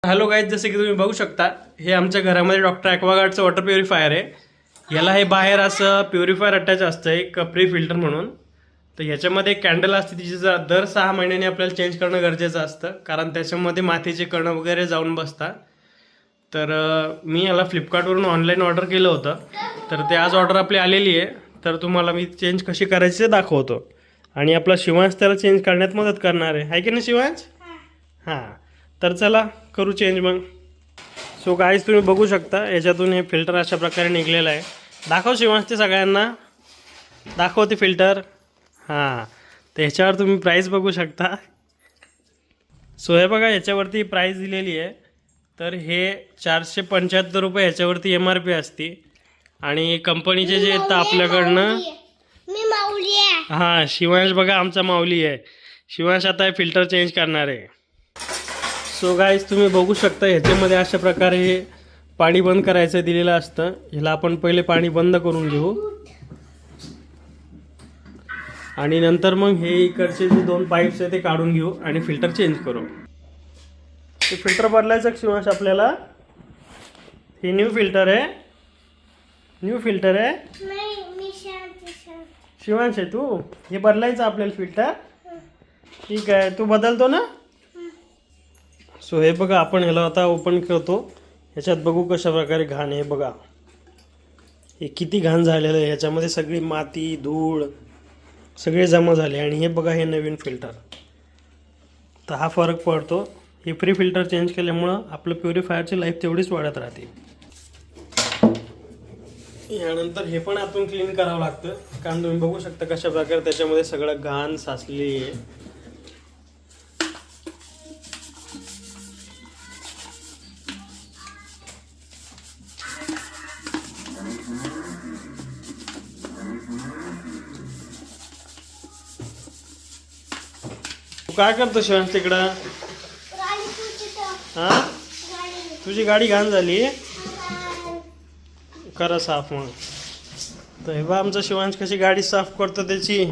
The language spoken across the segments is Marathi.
हॅलो गाईज, जसे की तुम्ही बघू शकता हे आमच्या घरामध्ये डॉक्टर ॲक्वागार्डचं वॉटर प्युरिफायर आहे। याला हे बाहेर असं प्युरिफायर अटॅच असतं एक प्री फिल्टर म्हणून। तर ह्याच्यामध्ये एक कॅन्डल असते तिची दर 6 महिन्यांनी आपल्याला चेंज करणं गरजेचं असतं, कारण त्याच्यामध्ये मातीचे कण वगैरे जाऊन बसतात। तर मी याला फ्लिपकार्टवरून ऑनलाईन ऑर्डर केलं होतं, तर ते आज ऑर्डर आपली आलेली आहे। तर तुम्हाला मी चेंज कशी करायची ते दाखवतो आणि आपला शिवांश त्याला चेंज करण्यात मदत करणार आहे की नाही शिवांश? हां, तर चला करू चेंज मग। सो गाईज तुम्ही बघू शकता याच्यातून हे फिल्टर अशा प्रकारे निघलेलं आहे। दाखव शिवांश ते सगळ्यांना, दाखव ते फिल्टर। हां, तर ह्याच्यावर तुम्ही प्राईस बघू शकता। सो हे बघा याच्यावरती प्राईस दिलेली आहे, तर हे 475 रुपये ह्याच्यावरती MRP असते आणि कंपनीचे जे येतं आपल्याकडनं। हां, शिवांश बघा आमचा माऊली आहे। शिवांश आता हे फिल्टर चेंज करणार आहे। सो गाईज तुम्ही बघू शकता ह्याच्यामध्ये अशा प्रकारे हे पाणी बंद करायचं दिलेलं असतं। ह्याला आपण पहिले पाणी बंद करून घेऊ आणि नंतर मग हे इकडचे जे 2 पाईप्स आहे ते काढून घेऊ आणि फिल्टर चेंज करू। ते फिल्टर बदलायचं शिवांश आपल्याला। हे न्यू फिल्टर आहे, न्यू फिल्टर आहे। शिवांश आहे तू, हे बदलायचं आपल्याला फिल्टर। ठीक आहे, तू बदलतो ना। सो हे बघा आपण ह्याला आता ओपन करतो। ह्याच्यात बघू कशा प्रकारे घाण आहे बघा, हे किती घाण झालेलं आहे। ह्याच्यामध्ये सगळी माती धूळ सगळे जमा झाले आणि हे बघा हे नवीन फिल्टर। तर हा फरक पडतो, हे फ्री फिल्टर चेंज केल्यामुळं आपलं प्युरिफायरची लाईफ तेवढीच वाढत राहते। यानंतर हे पण आतून क्लीन करावं लागतं, कारण तुम्ही बघू शकता कशा प्रकारे त्याच्यामध्ये सगळं घाण साचलेली आहे। काय करतो शिवांश तिकडं? हां, तुझी गाडी घाण झाली, करा साफ मग। तर हे बा आमचा शिवांश कशी गाडी साफ करतो त्याची।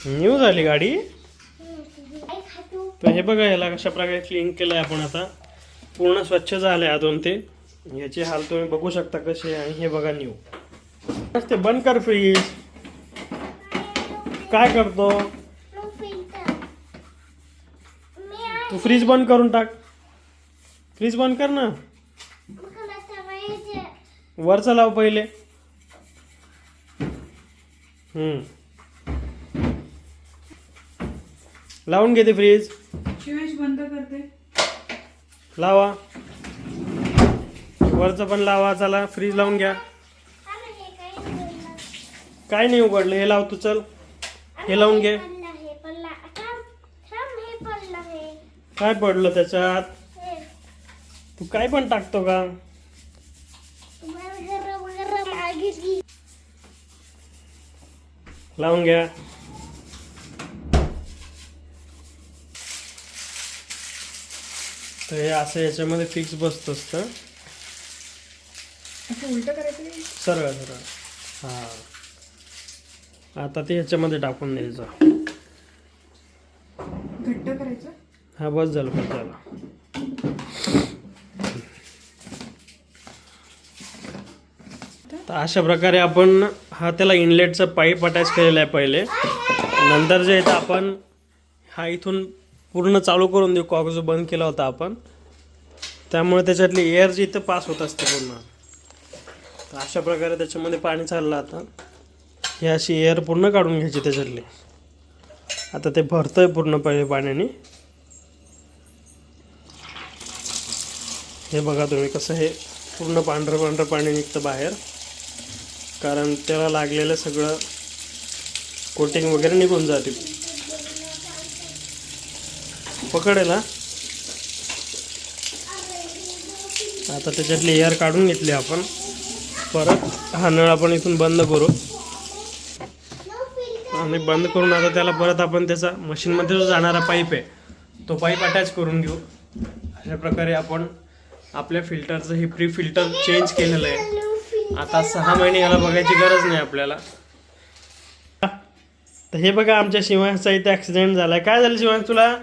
न्यू झाली गाडी। तर हे बघा याला कशा प्रकारे क्लीन केलंय आपण, आता पूर्ण स्वच्छ झालंय अजून ते। याची हाल तुम्ही बघू शकता कसे आहे। आणि हे बघा न्यू। ते बंद कर फ्रीज, काय करतो तू? फ्रीज बंद करून टाक, फ्रीज बंद कर ना। वरचा लाव पहिले। लावून घेते फ्रीज। शिवांश बंद करते, लावा वरचं पण लावा। चला फ्रीज लावून घ्या। काय नाही उघडलं, हे लाव तू, चल हे लावून घे। काय पडलं त्याच्यात? तू काय पण टाकतो का? लावून घ्या। तर हे असं याच्यामध्ये फिक्स बसत असतं, उलट करायचं सरळ सरळ। हां, आता ते ह्याच्यामध्ये टाकून द्यायचं, घट्ट करायचं। हा बस झालं, बस झालं। तर अशा प्रकारे आपण हा त्याला इनलेटचा पाईप अटॅच केलेला आहे पहिले। नंतर जे आहे आपण हा इथून पूर्ण चालू करून देऊ, कॉक जो बंद केला होता आपण, त्यामुळे त्याच्यातली एअर जी इथं पास होत असते पूर्ण। तर अशा प्रकारे त्याच्यामध्ये पाणी चाललं। आता ही अशी एअर पूर्ण काढून घ्यायची त्याच्यातली। आता ते भरतंय पूर्ण पहिले पाण्याने। हे बघा तुम्ही कसं हे पूर्ण पांढरं पांढरं पाणी निघतं बाहेर, कारण त्याला लागलेलं सगळं कोटिंग वगैरे निघून जाते। पकडेल हा। आता त्याच्यातली एअर काढून घेतली आपण। परत हा नळ आपण इथून बंद करू आणि बंद करून आता त्याला परत आपण त्याचा मशीनमध्ये जो जाणारा पाईप आहे तो पाईप अटॅच करून घेऊ। अशा प्रकारे आपण आपल्या फिल्टरचं हे प्री फिल्टर चेंज केलेलं आहे. आता 6 महिने याला बघायची गरज नाही आपल्याला. तर हे बघा आमच्या शिवांशचा इथे ॲक्सिडेंट झालाय. काय झालं शिवांश तुला?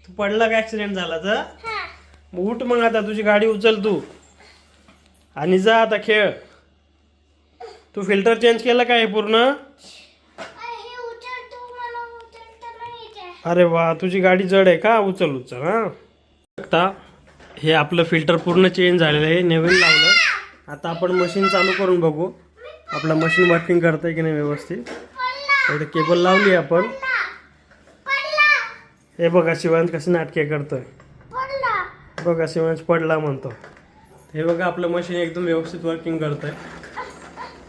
तू पडला का? ॲक्सिडेंट झाला तर मग उठ, मग आता तुझी गाडी उचल तू आणि जा आता खेळ. तू फिल्टर चेंज केलं का हे पूर्ण? अरे वा, तुझी गाडी जड आहे का? उचल उचल. हां बघता हे आपलं फिल्टर पूर्ण चेंज झालेलं आहे, नवीन लावलं. आता आपण मशीन चालू करून बघू आपलं मशीन वर्किंग करतंय की नाही व्यवस्थित. इथे केबल लावली आपण. हे बघा शिवांश कसे नाटके करतोय. बघा शिवांश पडला म्हणतो. हे बघा आपलं मशीन एकदम व्यवस्थित वर्किंग करतंय.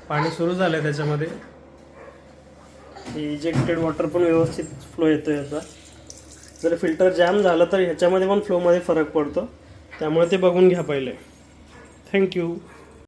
पाणी सुरू झालंय त्याच्यामध्ये. इजेक्टेड वॉटर पण व्यवस्थित फ्लो येतो याचा. जर फिल्टर जॅम झालं तर ह्याच्यामध्ये पण फ्लोमध्ये फरक पडतो, त्यामुळे ते बघून घ्या पहिले. थँक्यू.